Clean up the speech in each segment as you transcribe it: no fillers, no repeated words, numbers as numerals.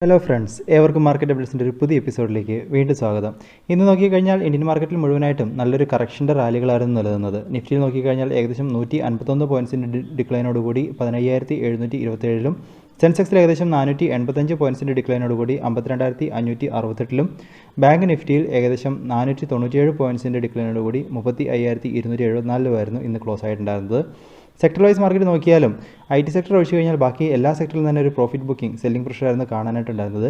Hello friends, ഏവർക്കും market അപ്ഡേറ്റ്സിൻ്റെ ഒരു പുതിയ എപ്പിസോഡിലേക്ക് വീണ്ടും സ്വാഗതം. ഇന്ന് നോക്കിക്കഴിഞ്ഞാൽ ഇന്ത്യൻ മാർക്കറ്റിൽ മുഴുവനായിട്ടും നല്ലൊരു കറക്ഷൻ്റെ റാലികളായിരുന്നു നിലനിന്നത്. നിഫ്റ്റിയിൽ നോക്കിക്കഴിഞ്ഞാൽ ഏകദേശം 151 പോയിൻറ്റ്സിൻ്റെ ഡിക്ലൈനോടുകൂടി 15,727ലും, സെൻസെക്സിൽ ഏകദേശം 485 പോയിൻറ്റ്സിൻ്റെ ഡിക്ലൈനോടുകൂടി 52,568ലും, ബാങ്ക് നിഫ്റ്റിയിൽ ഏകദേശം 497 പോയിൻറ്റ്സിൻ്റെ ഡിക്ലൈനോടുകൂടി 30,274 ഇന്ന് ക്ലോസ് ആയിട്ടുണ്ടായിരുന്നത്. സെക്ടർ വൈസ് മാർക്കറ്റ് നോക്കിയാലും IT സെക്ടർ ഒഴിച്ചു കഴിഞ്ഞാൽ ബാക്കി എല്ലാ സെക്ടറിലും തന്നെ ഒരു പ്രോഫിറ്റ് ബുക്കിംഗ്, സെല്ലിംഗ് പ്രഷറായിരുന്നു കാണാനായിട്ടുണ്ടായിരുന്നത്.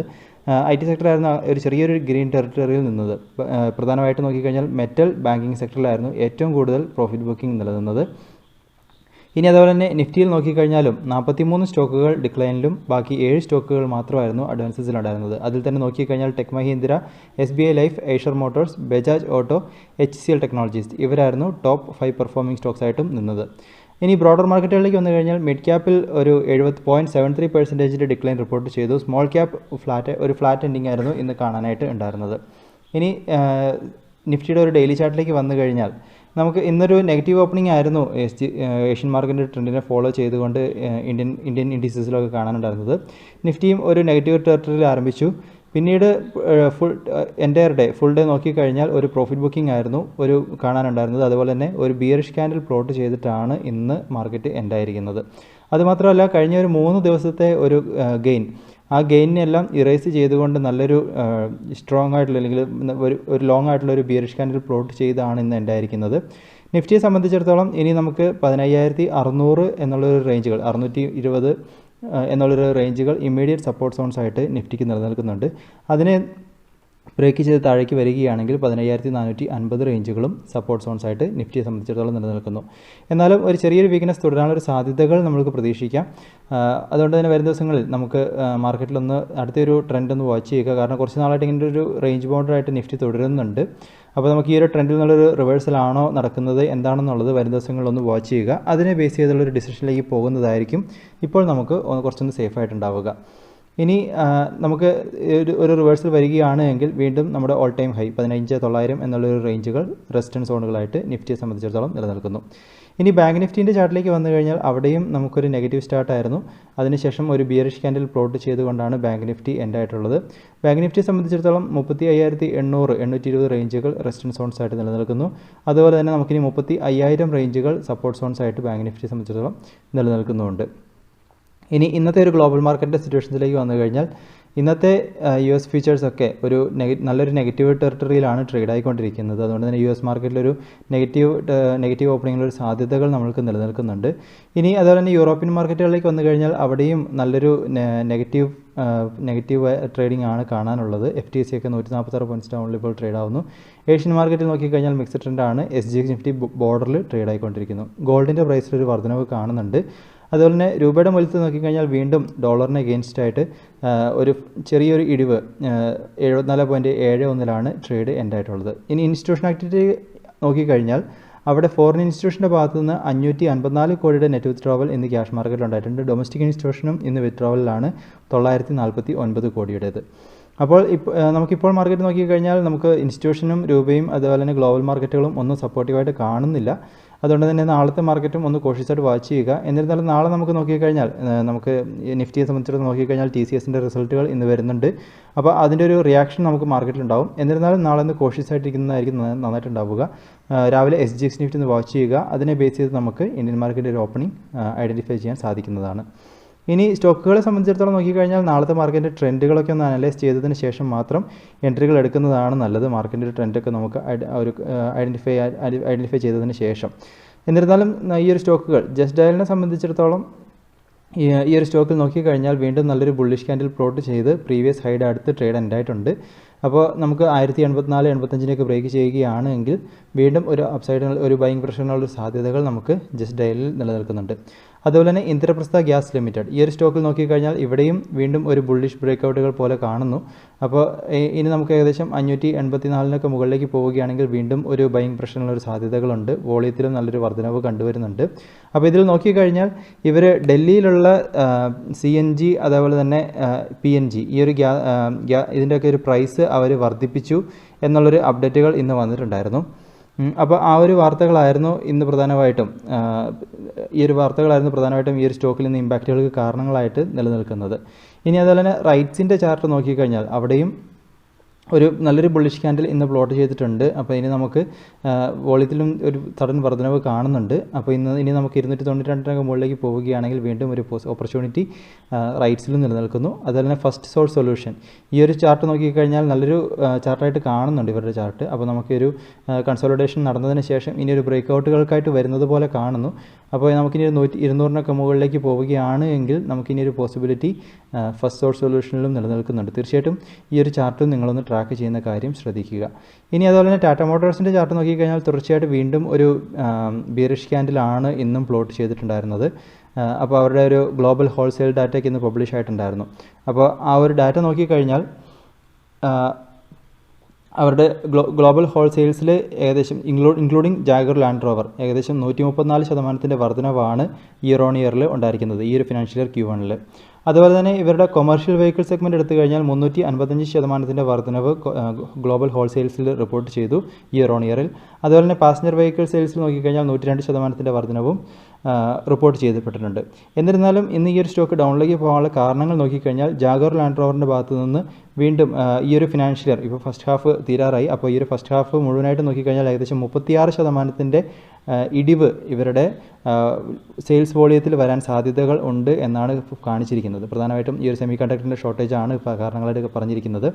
IT സെക്ടറായിരുന്നു ഒരു ചെറിയൊരു ഗ്രീൻ ടെറിട്ടറിയിൽ നിന്നത്. പ്രധാനമായിട്ട് നോക്കിക്കഴിഞ്ഞാൽ മെറ്റൽ, ബാങ്കിങ് സെക്ടറിലായിരുന്നു ഏറ്റവും കൂടുതൽ പ്രോഫിറ്റ് ബുക്കിംഗ് നിലനിന്നത്. ഇനി അതുപോലെ തന്നെ നിഫ്റ്റിയിൽ നോക്കിക്കഴിഞ്ഞാലും 43 സ്റ്റോക്കുകൾ ഡിക്ലൈനിലും ബാക്കി 7 സ്റ്റോക്കുകൾ മാത്രമായിരുന്നു അഡ്വാൻസസിലുണ്ടായിരുന്നത്. അതിൽ തന്നെ നോക്കിക്കഴിഞ്ഞാൽ tech Mahindra, SBI life, Eicher motors, Bajaj auto, HCL technologies ഇവരായിരുന്നു ടോപ്പ് 5 പെർഫോമിംഗ് സ്റ്റോക്സ് ആയിട്ടും നിന്നത്. ഇനി ബ്രോഡർ മാർക്കറ്റുകളിലേക്ക് വന്നു കഴിഞ്ഞാൽ മിഡ് ക്യാപ്പിൽ ഒരു 70.73% ഡിക്ലൈൻ റിപ്പോർട്ട് ചെയ്തു. സ്മോൾ ക്യാപ്പ് ഒരു ഫ്ലാറ്റ് എൻഡിങ് ആയിരുന്നു ഇന്ന് കാണാനായിട്ട് ഉണ്ടായിരുന്നത്. ഇനി നിഫ്റ്റിയുടെ ഒരു ഡെയിലി ചാർട്ടിലേക്ക് വന്നു കഴിഞ്ഞാൽ നമുക്ക് ഇന്നൊരു നെഗറ്റീവ് ഓപ്പണിംഗ് ആയിരുന്നു ഏഷ്യൻ മാർക്കറ്റിൻ്റെ ട്രെൻഡിനെ ഫോളോ ചെയ്തുകൊണ്ട് ഇന്ത്യൻ ഇൻഡിസസിലൊക്കെ കാണാനുണ്ടായിരുന്നത്. നിഫ്റ്റിയും ഒരു നെഗറ്റീവ് ടെറിട്ടറിയിൽ ആരംഭിച്ചു. പിന്നീട് ഫുൾ ഡേ നോക്കിക്കഴിഞ്ഞാൽ ഒരു പ്രോഫിറ്റ് ബുക്കിംഗ് ആയിരുന്നു കാണാനുണ്ടായിരുന്നത്. അതുപോലെ തന്നെ ഒരു ബിയറിഷ് ക്യാൻഡിൽ പ്ലോട്ട് ചെയ്തിട്ടാണ് ഇന്ന് മാർക്കറ്റ് എൻഡായിരിക്കുന്നത്. അതുമാത്രമല്ല, കഴിഞ്ഞ ഒരു 3 ദിവസത്തെ ഒരു ഗെയിൻ, ആ ഗെയിനെല്ലാം ഇറേസ് ചെയ്തുകൊണ്ട് നല്ലൊരു സ്ട്രോങ് ആയിട്ടുള്ള അല്ലെങ്കിൽ ഒരു ലോങ് ആയിട്ടുള്ള ഒരു ബിയറിഷ് ക്യാൻഡിൽ പ്ലോട്ട് ചെയ്താണ് ഇന്ന് എൻഡായിരിക്കുന്നത്. നിഫ്റ്റിയെ സംബന്ധിച്ചിടത്തോളം ഇനി നമുക്ക് 15,600 എന്നുള്ളൊരു റേഞ്ചുകൾ, 620 എന്നുള്ളൊരു റേഞ്ചുകൾ ഇമ്മീഡിയറ്റ് സപ്പോർട്ട് സോൺസ് ആയിട്ട് നിഫ്റ്റിക്ക് നിലനിൽക്കുന്നുണ്ട്. അതിനെ ബ്രേക്ക് ചെയ്ത് താഴേക്ക് വരികയാണെങ്കിൽ 15,450 റേഞ്ചുകളും സപ്പോർട്ട് സോൺസ് ആയിട്ട് നിഫ്റ്റിയെ സംബന്ധിച്ചിടത്തോളം നിലനിൽക്കുന്നു. എന്നാലും ഒരു ചെറിയൊരു വീക്ക്നെസ് തുടരാനുള്ള സാധ്യതകൾ നമുക്ക് പ്രതീക്ഷിക്കാം. അതുകൊണ്ട് തന്നെ വരും ദിവസങ്ങളിൽ നമുക്ക് മാർക്കറ്റിലൊന്ന് അടുത്തൊരു ട്രെൻഡ് ഒന്ന് വാച്ച് ചെയ്യുക. കാരണം കുറച്ച് നാളായിട്ട് ഇങ്ങനെ ഒരു റേഞ്ച് ബൗണ്ടറായിട്ട് നിഫ്റ്റി തുടരുന്നുണ്ട്. അപ്പോൾ നമുക്ക് ഈ ഒരു ട്രെൻഡിൽ നിന്നുള്ളൊരു റിവേഴ്സലാണോ നടക്കുന്നത് എന്താണെന്നുള്ളത് വരും ദിവസങ്ങളിലൊന്ന് വാച്ച് ചെയ്യുക. അതിനെ ബേസ് ചെയ്തുള്ളൊരു ഡിസിഷനിലേക്ക് പോകുന്നതായിരിക്കും ഇപ്പോൾ നമുക്ക് കുറച്ചൊന്ന് സേഫായിട്ടുണ്ടാവുക. ഇനി നമുക്ക് ഒരു റിവേഴ്സൽ വരികയാണ് എങ്കിൽ വീണ്ടും നമ്മുടെ ഓൾ ടൈം ഹൈ 15,900 എന്നുള്ളൊരു റേഞ്ചുകൾ റെസിസ്റ്റൻസ് സോണുകളായിട്ട് നിഫ്റ്റിയെ സംബന്ധിച്ചിടത്തോളം നിലനിൽക്കുന്നു. ഇനി ബാങ്ക് നിഫ്റ്റിൻ്റെ ചാർട്ടിലേക്ക് വന്നു കഴിഞ്ഞാൽ അവിടെയും നമുക്കൊരു നെഗറ്റീവ് സ്റ്റാർട്ടായിരുന്നു. അതിനുശേഷം ഒരു ബിയറിഷ് ക്യാൻഡിൽ പ്ലോട്ട് ചെയ്തുകൊണ്ടാണ് ബാങ്ക് നിഫ്റ്റി എൻഡായിട്ടുള്ളത്. ബാങ്ക് നിഫ്റ്റിയെ സംബന്ധിച്ചിടത്തോളം 35,800 റേഞ്ചുകൾ റെസിസ്റ്റൻസ് സോൺസ് ആയിട്ട് നിലനിൽക്കുന്നു. അതുപോലെ തന്നെ നമുക്കിനി 35,000 റേഞ്ചുകൾ സപ്പോർട്ട് സോൺസ് ആയിട്ട് ബാങ്ക് നിഫ്റ്റിയെ സംബന്ധിച്ചിടത്തോളം നിലനിൽക്കുന്നുണ്ട്. ഇനി ഇന്നത്തെ ഒരു ഗ്ലോബൽ മാർക്കറ്റിൻ്റെ സിറ്റുവേഷൻസിലേക്ക് വന്നു കഴിഞ്ഞാൽ ഇന്നത്തെ US ഫ്യൂച്ചേഴ്സൊക്കെ നല്ലൊരു നെഗറ്റീവ് ടെറിട്ടറിയിലാണ് ട്രേഡ് ആയിക്കൊണ്ടിരിക്കുന്നത്. അതുകൊണ്ട് തന്നെ US മാർക്കറ്റിലൊരു നെഗറ്റീവ് ഓപ്പണിങ്ങിലൊരു സാധ്യതകൾ നമ്മൾക്ക് നിലനിൽക്കുന്നുണ്ട്. ഇനി അതുപോലെ തന്നെ യൂറോപ്യൻ മാർക്കറ്റുകളിലേക്ക് വന്നു കഴിഞ്ഞാൽ അവിടെയും നല്ലൊരു നെഗറ്റീവ് ട്രേഡിംഗ് ആണ് കാണാനുള്ളത്. FTSE ഒക്കെ 146 പോയിൻറ്റ്സ് ഡൗണിൽ ഇപ്പോൾ ട്രേഡ് ആവുന്നു. ഏഷ്യൻ മാർക്കറ്റിൽ നോക്കിക്കഴിഞ്ഞാൽ മിക്സഡ് ട്രെൻഡാണ്. SGX നിഫ്റ്റി ബോർഡറിൽ ട്രേഡ് ആയിക്കൊണ്ടിരിക്കുന്നു. ഗോൾഡിൻ്റെ പ്രൈസിലൊരു വർധനവ് കാണുന്നുണ്ട്. അതുപോലെ തന്നെ രൂപയുടെ മൂല്യത്തിൽ നോക്കിക്കഴിഞ്ഞാൽ വീണ്ടും ഡോളറിന് എഗെയിൻസ്റ്റായിട്ട് ഒരു ചെറിയൊരു ഇടിവ് 74.71 ട്രേഡ് എൻഡായിട്ടുള്ളത്. ഇനി ഇൻസ്റ്റിറ്റ്യൂഷൻ ആക്ടിവിറ്റി നോക്കിക്കഴിഞ്ഞാൽ അവിടെ ഫോറിൻ ഇൻസ്റ്റിറ്റ്യൂഷൻ്റെ ഭാഗത്തു നിന്ന് 554 കോടിയുടെ നെറ്റ് വിത്ഡ്രോവൽ ഇന്ന് ക്യാഷ് മാർക്കറ്റിൽ ഉണ്ടായിട്ടുണ്ട്. ഡൊമസ്റ്റിക് ഇൻസ്റ്റിറ്റ്യൂഷനും ഇന്ന് വിത്ഡ്രോവലിലാണ് 949 കോടിയുടേത്. അപ്പോൾ നമുക്കിപ്പോൾ മാർക്കറ്റ് നോക്കിക്കഴിഞ്ഞാൽ നമുക്ക് ഇൻസ്റ്റിറ്റ്യൂഷനും രൂപയും അതുപോലെ തന്നെ ഗ്ലോബൽ മാർക്കറ്റുകളും ഒന്നും സപ്പോർട്ടീവായിട്ട് കാണുന്നില്ല. അതുകൊണ്ട് തന്നെ നാളത്തെ മാർക്കറ്റും ഒന്ന് കോഷ്യസായിട്ട് വാച്ച് ചെയ്യുക. എന്നിരുന്നാലും നാളെ നമുക്ക് നോക്കിക്കഴിഞ്ഞാൽ നമുക്ക് നിഫ്റ്റിയെ സംബന്ധിച്ചിടത്തോളം നോക്കിക്കഴിഞ്ഞാൽ TCSൻ്റെ റിസൾട്ടുകൾ ഇന്ന് വരുന്നുണ്ട്. അപ്പോൾ അതിൻ്റെ ഒരു റിയാക്ഷൻ നമുക്ക് മാർക്കറ്റിലുണ്ടാവും. എന്നിരുന്നാലും നാളെ ഒന്ന് കോഷ്യസായിട്ടിരിക്കുന്നതായിരിക്കും നന്നായിട്ടുണ്ടാവുക. രാവിലെ SGX നിഫ്റ്റി ഒന്ന് വാച്ച് ചെയ്യുക. അതിനെ ബേസ് ചെയ്ത് നമുക്ക് ഇന്ത്യൻ മാർക്കറ്റിൻ്റെ ഒരു ഓപ്പണിംഗ് ഐഡൻറ്റിഫൈ ചെയ്യാൻ സാധിക്കുന്നതാണ്. ഇനി സ്റ്റോക്കുകളെ സംബന്ധിച്ചിടത്തോളം നോക്കിക്കഴിഞ്ഞാൽ നാളത്തെ മാർക്കറ്റിൻ്റെ ട്രെൻഡുകളൊക്കെ ഒന്ന് അനലൈസ് ചെയ്തതിന് ശേഷം മാത്രം എൻട്രികൾ എടുക്കുന്നതാണ് നല്ലത്. മാർക്കറ്റിൻ്റെ ട്രെൻഡൊക്കെ നമുക്ക് ഐഡൻറ്റിഫൈ ചെയ്തതിന് ശേഷം. എന്നിരുന്നാലും ഈ ഒരു സ്റ്റോക്കുകൾ ജസ്റ്റ് ഡയലിനെ സംബന്ധിച്ചിടത്തോളം ഈ ഒരു സ്റ്റോക്കിൽ നോക്കിക്കഴിഞ്ഞാൽ വീണ്ടും നല്ലൊരു ബുള്ളിഷ് ക്യാൻഡിൽ പ്ലോട്ട് ചെയ്ത് പ്രീവിയസ് ഹൈഡ് അടുത്ത് ട്രേഡ് എൻഡായിട്ടുണ്ട്. അപ്പോൾ നമുക്ക് 1084-85 ബ്രേക്ക് ചെയ്യുകയാണെങ്കിൽ വീണ്ടും ഒരു അപ്സൈഡ് ഒരു ബൈയിങ് പ്രഷറിനുള്ള സാധ്യതകൾ നമുക്ക് ജസ്റ്റ് ഡയലിൽ നിലനിൽക്കുന്നുണ്ട്. അതുപോലെ തന്നെ ഇന്ദ്രപ്രസ്ഥ ഗ്യാസ് ലിമിറ്റഡ് ഈ ഒരു സ്റ്റോക്കിൽ നോക്കിക്കഴിഞ്ഞാൽ ഇവിടെയും വീണ്ടും ഒരു ബുള്ളിഷ് ബ്രേക്കൗട്ടുകൾ പോലെ കാണുന്നു. അപ്പോൾ ഇനി നമുക്ക് ഏകദേശം 584 മുകളിലേക്ക് പോവുകയാണെങ്കിൽ വീണ്ടും ഒരു ബൈയിങ് പ്രഷറിനുള്ള സാധ്യതകളുണ്ട്. വോളിയത്തിലും നല്ലൊരു വർധനവ് കണ്ടുവരുന്നുണ്ട്. അപ്പോൾ ഇതിൽ നോക്കിക്കഴിഞ്ഞാൽ ഇവർ ഡൽഹിയിലുള്ള CNG അതേപോലെ തന്നെ PNG ഈ ഒരു ഇതിൻ്റെയൊക്കെ ഒരു പ്രൈസ് അവർ വർദ്ധിപ്പിച്ചു എന്നുള്ളൊരു അപ്ഡേറ്റുകൾ ഇന്ന് വന്നിട്ടുണ്ടായിരുന്നു. അപ്പോൾ ആ ഒരു വാർത്തകളായിരുന്നു ഇന്ന് പ്രധാനമായിട്ടും ഈ ഒരു സ്റ്റോക്കിൽ നിന്ന് ഇമ്പാക്റ്റുകൾക്ക് കാരണങ്ങളായിട്ട് നിലനിൽക്കുന്നത്. ഇനി അതുപോലെ തന്നെ റൈറ്റ്സിൻ്റെ ചാർട്ട് നോക്കിക്കഴിഞ്ഞാൽ അവിടെയും ഒരു നല്ലൊരു ബുള്ളിഷ് ക്യാൻഡിൽ ഇന്ന് പ്ലോട്ട് ചെയ്തിട്ടുണ്ട്. അപ്പോൾ ഇനി നമുക്ക് വോളിയത്തിലും ഒരു സഡൻ വർധനവ് കാണുന്നുണ്ട്. അപ്പോൾ ഇനി നമുക്ക് 292 മുകളിലേക്ക് പോവുകയാണെങ്കിൽ വീണ്ടും ഒരു ഓപ്പർച്യൂണിറ്റി റൈറ്റ്സിലും നിലനിൽക്കുന്നു. അതുപോലെ തന്നെ ഫസ്റ്റ് സോഴ്സ് സൊല്യൂഷൻ ഈ ഒരു ചാർട്ട് നോക്കിക്കഴിഞ്ഞാൽ നല്ലൊരു ചാർട്ടായിട്ട് കാണുന്നുണ്ട് ഇവരുടെ ചാർട്ട്. അപ്പോൾ നമുക്കൊരു കൺസോളിഡേഷൻ നടന്നതിന് ശേഷം ഇനി ഒരു ബ്രേക്കൗട്ടുകൾക്കായിട്ട് വരുന്നത് പോലെ കാണുന്നു. അപ്പോൾ നമുക്കിനി 200 മുകളിലേക്ക് പോവുകയാണ് എങ്കിൽ നമുക്കിനി ഒരു പോസിബിലിറ്റി ഫസ്റ്റ് സോഴ്സ് സൊല്യൂഷനിലും നിലനിൽക്കുന്നുണ്ട്. തീർച്ചയായിട്ടും ഈ ഒരു ചാർട്ടും നിങ്ങളൊന്ന് ട്രാക്ക് ചെയ്യുന്ന കാര്യം ശ്രദ്ധിക്കുക. ഇനി അതുപോലെ തന്നെ ടാറ്റ മോട്ടോഴ്സിൻ്റെ ചാർട്ട് നോക്കിക്കഴിഞ്ഞാൽ തീർച്ചയായിട്ടും വീണ്ടും ഒരു ബിയറിഷ് ക്യാൻഡിലാണ് ഇന്നും പ്ലോട്ട് ചെയ്തിട്ടുണ്ടായിരുന്നത്. അപ്പോൾ അവരുടെ ഒരു ഗ്ലോബൽ ഹോൾസെയിൽ ഡാറ്റയ്ക്ക് ഇന്ന് പബ്ലിഷ് ആയിട്ടുണ്ടായിരുന്നു. അപ്പോൾ ആ ഒരു ഡാറ്റ നോക്കിക്കഴിഞ്ഞാൽ അവരുടെ ഗ്ലോബൽ ഹോൾസെയിൽസിൽ ഏകദേശം ഇൻക്ലൂഡിംഗ് ജാഗർ ലാൻഡ് റോവർ ഏകദേശം 134% വർധനവാണ് ഇയർ ഓൺ ഇയറിൽ ഉണ്ടായിരിക്കുന്നത് ഈ ഒരു ഫിനാൻഷ്യൽ ഇയർ Q1. അതുപോലെ തന്നെ ഇവരുടെ കൊമേഴ്ഷ്യൽ വെഹിക്കിൾ സെഗ്മെൻറ്റ് എടുത്തു കഴിഞ്ഞാൽ 355% വർധനവ് ഗ്ലോബൽ ഹോൾസെയിൽസിൽ റിപ്പോർട്ട് ചെയ്തു ഇയർ ഓൺ ഇയറിൽ. അതുപോലെ തന്നെ പാസഞ്ചർ വെഹിക്കിൾ സെയിൽസിൽ നോക്കിക്കഴിഞ്ഞാൽ 102% വർധനവും റിപ്പോർട്ട് ചെയ്യപ്പെട്ടിട്ടുണ്ട്. എന്നിരുന്നാലും ഇന്ന് ഈ ഒരു സ്റ്റോക്ക് ഡൗണിലേക്ക് പോകാനുള്ള കാരണങ്ങൾ നോക്കിക്കഴിഞ്ഞാൽ ജാഗർ ലാൻഡ് റോവറിൻ്റെ ഭാഗത്തു നിന്ന് വീണ്ടും ഈ ഒരു ഫിനാൻഷ്യൽ ഇയർ ഇപ്പോൾ ഫസ്റ്റ് ഹാഫ് തീരാറായി. അപ്പോൾ ഈ ഒരു ഫസ്റ്റ് ഹാഫ് മുഴുവനായിട്ട് നോക്കിക്കഴിഞ്ഞാൽ ഏകദേശം 36% ഇടിവ് ഇവരുടെ സെയിൽസ് വോളിയത്തിൽ വരാൻ സാധ്യതകൾ ഉണ്ട് എന്നാണ് കാണിച്ചിരിക്കുന്നത്. പ്രധാനമായിട്ടും ഈ ഒരു സെമി കണ്ടക്ടറിൻ്റെ ഷോർട്ടേജ് ആണ് കാരണങ്ങളായിട്ട് പറഞ്ഞിരിക്കുന്നത്.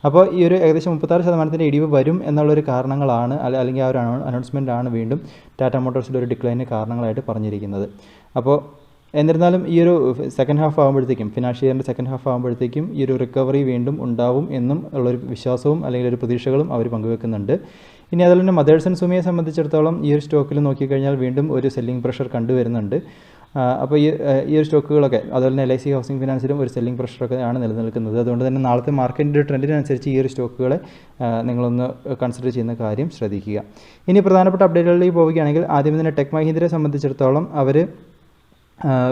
അപ്പോൾ ഈ ഒരു ഏകദേശം 36% ഇടിവ് വരും എന്നുള്ളൊരു കാരണങ്ങളാണ് അല്ലെങ്കിൽ ആ ഒരു അനൗൺസ്മെൻ്റ് ആണ് വീണ്ടും ടാറ്റ മോട്ടോഴ്സിൻ്റെ ഒരു ഡിക്ലൈനിന് കാരണങ്ങളായിട്ട് പറഞ്ഞിരിക്കുന്നത്. അപ്പോൾ എന്നിരുന്നാലും ഈ ഒരു സെക്കൻഡ് ഹാഫ് ആകുമ്പോഴത്തേക്കും ഫിനാൻഷ്യൽ ഇയറിൻ്റെ സെക്കൻഡ് ഹാഫ് ആകുമ്പോഴത്തേക്കും ഈ ഒരു റിക്കവറി വീണ്ടും ഉണ്ടാവും എന്നും ഉള്ളൊരു വിശ്വാസവും അല്ലെങ്കിൽ ഒരു പ്രതീക്ഷകളും അവർ പങ്കുവെക്കുന്നുണ്ട്. ഇനി അതുപോലെ തന്നെ മദേഴ്സ് ആൻഡ് സുമിയെ സംബന്ധിച്ചിടത്തോളം ഈ ഒരു സ്റ്റോക്കിൽ നോക്കിക്കഴിഞ്ഞാൽ വീണ്ടും ഒരു സെല്ലിംഗ് പ്രഷർ കണ്ടുവരുന്നുണ്ട്. അപ്പോൾ ഈ ഒരു സ്റ്റോക്കുകളൊക്കെ അതുപോലെ തന്നെ LIC ഹൗസിംഗ് ഫിനാൻസിലും ഒരു സെല്ലിംഗ് പ്രഷറൊക്കെ ആണ് നിലനിൽക്കുന്നത്. അതുകൊണ്ട് തന്നെ നാളത്തെ മാർക്കറ്റിൻ്റെ ട്രെൻഡിനനുസരിച്ച് ഈ ഒരു സ്റ്റോക്കുകളെ നിങ്ങളൊന്ന് കൺസിഡർ ചെയ്യുന്ന കാര്യം ശ്രദ്ധിക്കുക. ഇനി പ്രധാനപ്പെട്ട അപ്ഡേറ്റുകളിലേക്ക് പോവുകയാണെങ്കിൽ ആദ്യം തന്നെ ടെക് മഹീന്ദ്രയെ സംബന്ധിച്ചിടത്തോളം അവർ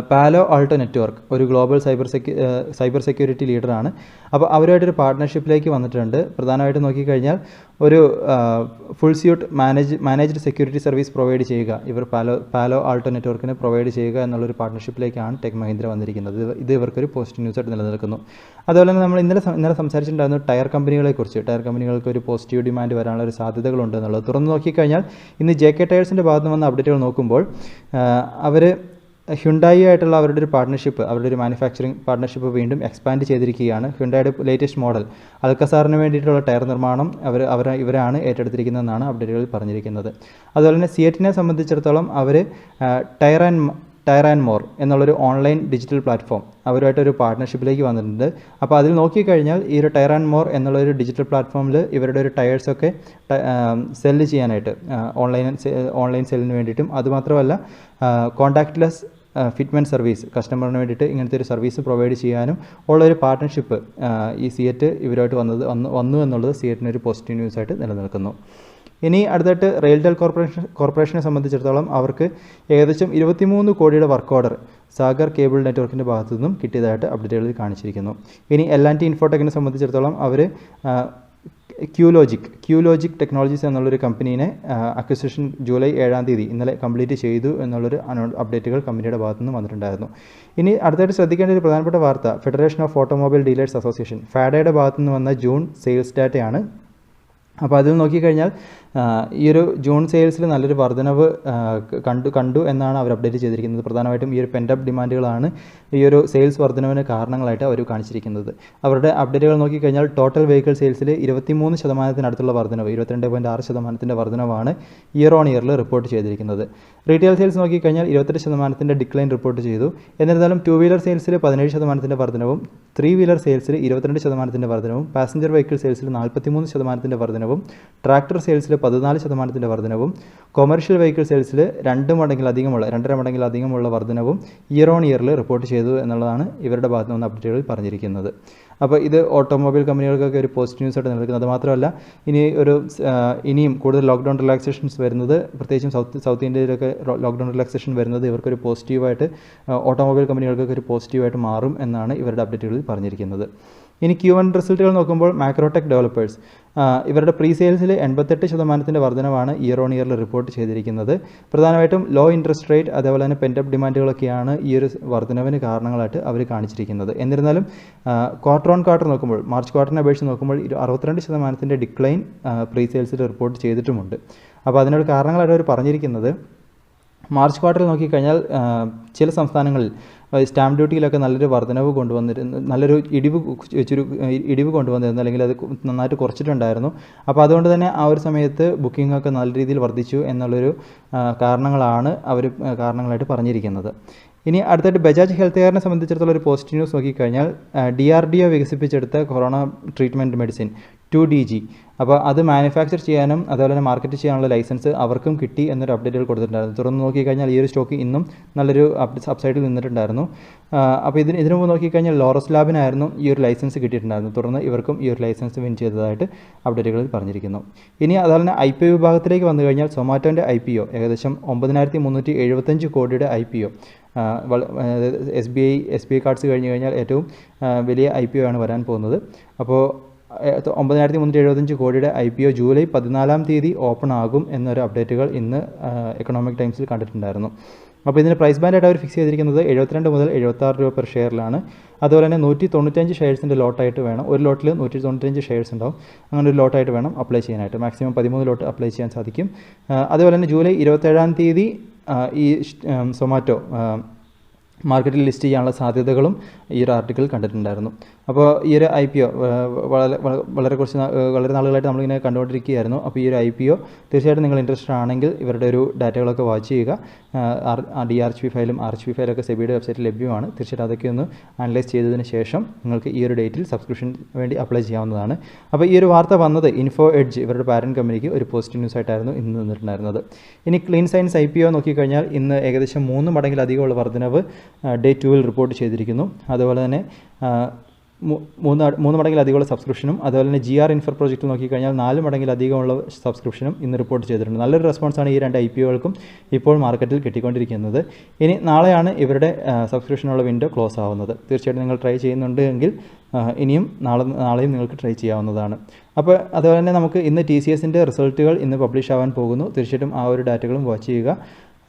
പാലോ ആൾട്ടോ നെറ്റ്വർക്ക് ഒരു ഗ്ലോബൽ സൈബർ സെക്യൂരിറ്റി ലീഡറാണ്. അപ്പോൾ അവരുമായിട്ടൊരു പാർട്ട്ണർഷിപ്പിലേക്ക് വന്നിട്ടുണ്ട്. പ്രധാനമായിട്ട് നോക്കിക്കഴിഞ്ഞാൽ ഒരു full suite managed security service provide ചെയ്യുക ഇവർ പാലോ ആൾട്ടോ നെറ്റ്വർക്കിന് പ്രൊവൈഡ് ചെയ്യുക എന്നുള്ളൊരു പാർട്ട്ണർഷിപ്പിലേക്കാണ് ടെക് മഹീന്ദ്ര വന്നിരിക്കുന്നത്. ഇത് ഇവർക്കൊരു പോസിറ്റീവ് ന്യൂസായിട്ട് നിലനിൽക്കുന്നു. അതുപോലെ തന്നെ നമ്മൾ ഇന്നലെ സംസാരിച്ചിട്ടുണ്ടായിരുന്നു ടയർ കമ്പനികളെക്കുറിച്ച്. ടയർ കമ്പനികൾക്ക് ഒരു പോസിറ്റീവ് ഡിമാൻഡ് വരാനുള്ള ഒരു സാധ്യതകളുണ്ട് എന്നുള്ളത്. തുറന്ന് നോക്കിക്കഴിഞ്ഞാൽ ഇന്ന് JK ടയേഴ്സിൻ്റെ ഭാഗത്ത് വന്ന അപ്ഡേറ്റുകൾ നോക്കുമ്പോൾ അവർ ഹ്യുണ്ടായി ആയിട്ടുള്ള അവരുടെ ഒരു പാർട്ട്ണർഷിപ്പ് അവരുടെ ഒരു മാനുഫാക്ചറിങ് പാർട്ട്ണർഷിപ്പ് വീണ്ടും എക്സ്പാൻഡ് ചെയ്തിരിക്കുകയാണ്. ഹ്യുണ്ടായുടെ ലേറ്റസ്റ്റ് മോഡൽ അൽക്കസാറിന് വേണ്ടിയിട്ടുള്ള ടയർ നിർമ്മാണം ഇവരാണ് ഏറ്റെടുത്തിരിക്കുന്നതെന്നാണ് അപ്ഡേറ്റുകളിൽ പറഞ്ഞിരിക്കുന്നത്. അതുപോലെ തന്നെ CEATനെ സംബന്ധിച്ചിടത്തോളം അവർ ടയർ ആൻഡ് മോർ എന്നുള്ളൊരു ഓൺലൈൻ ഡിജിറ്റൽ പ്ലാറ്റ്ഫോം അവരുമായിട്ടൊരു പാർട്ട്ണർഷിപ്പിലേക്ക് വന്നിട്ടുണ്ട്. അപ്പോൾ അതിൽ നോക്കിക്കഴിഞ്ഞാൽ ഈ ഒരു ടയർ ആൻഡ് മോർ എന്നുള്ളൊരു ഡിജിറ്റൽ പ്ലാറ്റ്ഫോമിൽ ഇവരുടെ ഒരു ടയേഴ്സൊക്കെ സെല്ല് ചെയ്യാനായിട്ട് ഓൺലൈൻ സെല്ലിന് വേണ്ടിയിട്ടും അതുമാത്രമല്ല കോൺടാക്ട്ലെസ് ഫിറ്റ്മെൻറ്റ് സർവീസ് കസ്റ്റമറിന് വേണ്ടിയിട്ട് ഇങ്ങനത്തെ ഒരു സർവീസ് പ്രൊവൈഡ് ചെയ്യാനും ഉള്ളൊരു പാർട്ട്ണർഷിപ്പ് ഈ CEAT ഇവരുമായിട്ട് വന്നു എന്നുള്ളത് CEATന് ഒരു പോസിറ്റീവ് ന്യൂസായിട്ട് നിലനിൽക്കുന്നു. ഇനി അടുത്തായിട്ട് റെയിൽടെൽ കോർപ്പറേഷനെ സംബന്ധിച്ചിടത്തോളം അവർക്ക് ഏകദേശം 23 കോടിയുടെ വർക്ക് ഓർഡർ സാഗർ കേബിൾ നെറ്റ്വർക്കിൻ്റെ ഭാഗത്തു നിന്നും കിട്ടിയതായിട്ട് അപ്ഡേറ്റുകളിൽ കാണിച്ചിരിക്കുന്നു. ഇനി L&T ഇൻഫോടെക്കിനെ സംബന്ധിച്ചിടത്തോളം അവർ ക്യൂലോജിക് ടെക്നോളജീസ് എന്നുള്ളൊരു കമ്പനീനെ അക്വിസിഷൻ ജൂലൈ 7-ാം തീയതി ഇന്നലെ കംപ്ലീറ്റ് ചെയ്തു എന്നുള്ളൊരു അപ്ഡേറ്റുകൾ കമ്പനിയുടെ ഭാഗത്തു നിന്ന് വന്നിട്ടുണ്ടായിരുന്നു. ഇനി അടുത്തായിട്ട് ശ്രദ്ധിക്കേണ്ട ഒരു പ്രധാനപ്പെട്ട വാർത്ത federation of automobile dealers association ഫാഡയുടെ ഭാഗത്തു നിന്ന് വന്ന ജൂൺ സെയിൽസ് ഡാറ്റയാണ്. അപ്പോൾ അതിൽ നോക്കിക്കഴിഞ്ഞാൽ ഈ ഒരു ജൂൺ സെയിൽസിൽ നല്ലൊരു വർധനവ് കണ്ടു എന്നാണ് അവർ അപ്ഡേറ്റ് ചെയ്തിരിക്കുന്നത്. പ്രധാനമായിട്ടും ഈ ഒരു പെൻഡപ്പ് ഡിമാൻഡുകളാണ് ഈ ഒരു സെയിൽസ് വർധനവിന് കാരണങ്ങളായിട്ട് അവർ കാണിച്ചിരിക്കുന്നത്. അവരുടെ അപ്ഡേറ്റുകൾ നോക്കിക്കഴിഞ്ഞാൽ ടോട്ടൽ വെഹിക്കിൾ സെയിൽസിൽ 23% വർധനവ് 22.6% വർധനവാണ് ഇയർ ഓൺ ഇയറിൽ റിപ്പോർട്ട് ചെയ്തിരിക്കുന്നത്. റീറ്റെയിൽ സെയിൽസ് നോക്കിക്കഴിഞ്ഞാൽ 28% ഡിക്ലൈൻ റിപ്പോർട്ട് ചെയ്തു. എന്നിരുന്നാലും 2 വീലർ സെയിൽസിൽ 17% വർധനവും 3 വീലർ സെയിൽസിൽ 22% വർധനവും പാസഞ്ചർ വെഹിക്കിൾ സെയിൽസിൽ 43% വർധനവും ട്രാക്ടർ സെയിൽസിൽ 14% വർധനവും കൊമേഴ്ഷ്യൽ വെഹിക്കിൾ സെയിൽസിൽ 2 മടങ്ങിലധികമുള്ള വർധനവും ഇയർ ഓൺ ഇയറിൽ റിപ്പോർട്ട് ചെയ്തു എന്നുള്ളതാണ് ഇവരുടെ ഭാഗത്ത് നിന്ന് അപ്ഡേറ്റുകളിൽ പറഞ്ഞിരിക്കുന്നത്. അപ്പോൾ ഇത് ഓട്ടോമൊബൈൽ കമ്പനികൾക്കൊക്കെ ഒരു പോസിറ്റീവ് ന്യൂസായിട്ട് നിലനിൽക്കുന്നത്. അതുമാത്രമല്ല ഇനിയും കൂടുതൽ ലോക്ക്ഡൗൺ റിലാക്സേഷൻസ് വരുന്നത് പ്രത്യേകിച്ചും സൗത്ത് ഇന്ത്യയിലൊക്കെ ലോക്ക്ഡൗൺ റിലാക്സേഷൻ വരുന്നത് ഇവർക്കൊരു പോസിറ്റീവായിട്ട് ഓട്ടോമൊബൈൽ കമ്പനികൾക്കൊക്കെ ഒരു പോസിറ്റീവായിട്ട് മാറും എന്നാണ് ഇവരുടെ അപ്ഡേറ്റുകളിൽ പറഞ്ഞിരിക്കുന്നത്. ഇനി Q1 റിസൾട്ടുകൾ നോക്കുമ്പോൾ മാക്രോടെക് ഡെവലപ്പേഴ്സ് ഇവരുടെ പ്രീ സെയിൽസിൽ 88% വർധനവാണ് ഇയർ ഓൺ ഇയറിൽ റിപ്പോർട്ട് ചെയ്തിരിക്കുന്നത്. പ്രധാനമായിട്ടും ലോ ഇൻട്രസ്റ്റ് റേറ്റ് അതേപോലെ തന്നെ പെൻഡപ്പ് ഡിമാൻഡുകളൊക്കെയാണ് ഈ ഒരു വർധനവിന് കാരണങ്ങളായിട്ട് അവർ കാണിച്ചിരിക്കുന്നത്. എന്നിരുന്നാലും ക്വാർട്ടർ ഓൺ ക്വാർട്ടർ നോക്കുമ്പോൾ മാർച്ച് ക്വാർട്ടറിനെ അപേക്ഷിച്ച് നോക്കുമ്പോൾ 62% ഡിക്ലൈൻ പ്രീ സെയിൽസിൽ റിപ്പോർട്ട് ചെയ്തിട്ടുമുണ്ട്. അപ്പോൾ അതിനൊരു കാരണങ്ങളായിട്ട് അവർ പറഞ്ഞിരിക്കുന്നത് മാർച്ച് ക്വാർട്ടറിൽ നോക്കിക്കഴിഞ്ഞാൽ ചില സംസ്ഥാനങ്ങളിൽ സ്റ്റാമ്പ് ഡ്യൂട്ടിയിലൊക്കെ നല്ലൊരു വർധനവ് കൊണ്ടുവന്നിരുന്നു, നല്ലൊരു ഇടിവ് കൊണ്ടുവന്നിരുന്നു, അല്ലെങ്കിൽ അത് നന്നായിട്ട് കുറച്ചിട്ടുണ്ടായിരുന്നു. അപ്പോൾ അതുകൊണ്ട് തന്നെ ആ ഒരു സമയത്ത് ബുക്കിംഗ് ഒക്കെ നല്ല രീതിയിൽ വർദ്ധിച്ചു എന്നുള്ളൊരു കാരണങ്ങളായിട്ട് പറഞ്ഞിരിക്കുന്നത്. ഇനി അടുത്തായിട്ട് ബജാജ് ഹെൽത്ത് കെയറിനെ സംബന്ധിച്ചിടത്തോളം ഒരു പോസിറ്റീവ് ന്യൂസ് നോക്കിക്കഴിഞ്ഞാൽ DRDO വികസിപ്പിച്ചെടുത്ത കൊറോണ ട്രീറ്റ്മെൻറ്റ് മെഡിസിൻ 2DG അപ്പോൾ അത് മാനുഫാക്ചർ ചെയ്യാനും അതുപോലെ തന്നെ മാർക്കറ്റ് ചെയ്യാനുള്ള ലൈസൻസ് അവർക്കും കിട്ടി എന്നൊരു അപ്ഡേറ്റുകൾ കൊടുത്തിട്ടുണ്ടായിരുന്നു. തുറന്ന് നോക്കിക്കഴിഞ്ഞാൽ ഈ ഒരു സ്റ്റോക്ക് ഇന്നും നല്ലൊരു അപ്സൈഡിൽ നിന്നിട്ടുണ്ടായിരുന്നു. അപ്പോൾ ഇതിനു മുമ്പ് നോക്കിക്കഴിഞ്ഞാൽ ലോറസ് ലാബിനായിരുന്നു ഈ ഒരു ലൈസൻസ് കിട്ടിയിട്ടുണ്ടായിരുന്നു. തുടർന്ന് ഇവർക്കും ഈ ഒരു ലൈസൻസ് വിൻ ചെയ്തതായിട്ട് അപ്ഡേറ്റുകളിൽ പറഞ്ഞിരിക്കുന്നു. ഇനി അതുപോലെ തന്നെ IPO വിഭാഗത്തിലേക്ക് വന്നു കഴിഞ്ഞാൽ സൊമാറ്റോൻ്റെ IPO ഏകദേശം 9375 കോടിയുടെ IPO SBI കാർഡ്സ് കഴിഞ്ഞ് കഴിഞ്ഞാൽ ഏറ്റവും വലിയ IPO ആണ് വരാൻ പോകുന്നത്. അപ്പോൾ 9375 കോടിയുടെ IPO ജൂലൈ 14-ാം തീയതി ഓപ്പൺ ആകും എന്നൊരു അപ്ഡേറ്റുകൾ ഇന്ന് എക്കണോമിക് ടൈംസിൽ കണ്ടിട്ടുണ്ടായിരുന്നു. അപ്പോൾ ഇതിന് പ്രൈസ് ബാൻഡായിട്ട് അവർ ഫിക്സ് ചെയ്തിരിക്കുന്നത് 72 മുതൽ 76 രൂപ പെർ ഷെയറിലാണ്. അതുപോലെ തന്നെ 195 ഷെയർസിൻ്റെ ലോട്ടായിട്ട് വേണം, ഒരു ലോട്ടിൽ 195 ഷെയർസ് ഉണ്ടാവും, അങ്ങനെ ഒരു ലോട്ടായിട്ട് വേണം അപ്ലൈ ചെയ്യാനായിട്ട്. മാക്സിമം 13 ലോട്ട് അപ്ലൈ ചെയ്യാൻ സാധിക്കും. അതുപോലെ തന്നെ ജൂലൈ 27-ാം തീയതി ഈ സൊമാറ്റോ മാർക്കറ്റിൽ ലിസ്റ്റ് ചെയ്യാനുള്ള സാധ്യതകളും ഈ ഒരു ആർട്ടിക്കിൾ കണ്ടിട്ടുണ്ടായിരുന്നു. അപ്പോൾ ഈ ഒരു IPO വളരെ നാളുകളായിട്ട് നമ്മളിങ്ങനെ കണ്ടുകൊണ്ടിരിക്കുകയായിരുന്നു. അപ്പോൾ ഈ ഒരു IPO തീർച്ചയായിട്ടും നിങ്ങൾ ഇൻട്രസ്റ്റഡ് ആണെങ്കിൽ ഇവരുടെ ഒരു ഡാറ്റകളൊക്കെ വാച്ച് ചെയ്യുക. DRHP ഫയലും RHP ഫയലൊക്കെ സെബിയുടെ വെബ്സൈറ്റിൽ ലഭ്യമാണ്. തീർച്ചയായിട്ടും അതൊക്കെ ഒന്ന് അനലൈസ് ചെയ്തതിന് ശേഷം നിങ്ങൾക്ക് ഈ ഒരു ഡേറ്റിൽ സബ്സ്ക്രിപ്ഷൻ വേണ്ടി അപ്ലൈ ചെയ്യാവുന്നതാണ്. അപ്പോൾ ഈ ഒരു വാർത്ത വന്നത് ഇൻഫോ എഡ്ജ് ഇവരുടെ പാരൻറ്റ് കമ്പനിക്ക് ഒരു പോസിറ്റീവ് ന്യൂസ് ആയിട്ടായിരുന്നു ഇന്ന് നിന്നിട്ടുണ്ടായിരുന്നത്. ഇനി ക്ലീൻ സയൻസ് IPO നോക്കിക്കഴിഞ്ഞാൽ ഇന്ന് ഏകദേശം 3 മടങ്ങിലധികമുള്ള വർധനവ് ഡേ 2-ൽ റിപ്പോർട്ട് ചെയ്തിരിക്കുന്നു. അതുപോലെ തന്നെ 3 മടങ്ങിലധികമുള്ള സബ്സ്ക്രിപ്ഷനും അതുപോലെ തന്നെ GR ഇൻഫ്രാപ്രൊജക്റ്റ് നോക്കിക്കഴിഞ്ഞാൽ 4 മടങ്ങിലധികമുള്ള സബ്സ്ക്രിപ്ഷനും ഇന്ന് റിപ്പോർട്ട് ചെയ്തിട്ടുണ്ട്. നല്ലൊരു റെസ്പോൺസാണ് ഈ 2 IPOകൾക്കും ഇപ്പോൾ മാർക്കറ്റിൽ കിട്ടിക്കൊണ്ടിരിക്കുന്നത്. ഇനി നാളെയാണ് ഇവരുടെ സബ്സ്ക്രിപ്ഷനുള്ള വിൻഡോ ക്ലോസ് ആവുന്നത്. തീർച്ചയായിട്ടും നിങ്ങൾ ട്രൈ ചെയ്യുന്നുണ്ട് എങ്കിൽ ഇനിയും നാളെയും നിങ്ങൾക്ക് ട്രൈ ചെയ്യാവുന്നതാണ്. അപ്പോൾ അതുപോലെ തന്നെ നമുക്ക് ഇന്ന് TCSൻ്റെ റിസൾട്ടുകൾ ഇന്ന് പബ്ലിഷ് ആവാൻ പോകുന്നു. തീർച്ചയായിട്ടും ആ ഒരു ഡാറ്റകളും വാച്ച് ചെയ്യുക.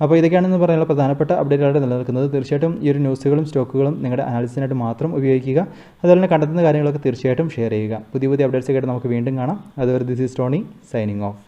അപ്പോൾ ഇതൊക്കെയാണെന്ന് പറയാനുള്ള പ്രധാനപ്പെട്ട അപ്ഡേറ്റുകളായിട്ട് നിലനിൽക്കുന്നത്. തീർച്ചയായിട്ടും ഈ ഒരു ന്യൂസുകളും സ്റ്റോക്കുകളും നിങ്ങളുടെ അനാലിസിനായിട്ട് മാത്രം ഉപയോഗിക്കുക. അതുപോലെ തന്നെ കണ്ടെത്തുന്ന കാര്യങ്ങളൊക്കെ തീർച്ചയായിട്ടും ഷെയർ ചെയ്യുക. പുതിയ അപ്ഡേറ്റ്സ് ആയിട്ട് നമുക്ക് വീണ്ടും കാണാം. അതുവരെ this is Tony signing off.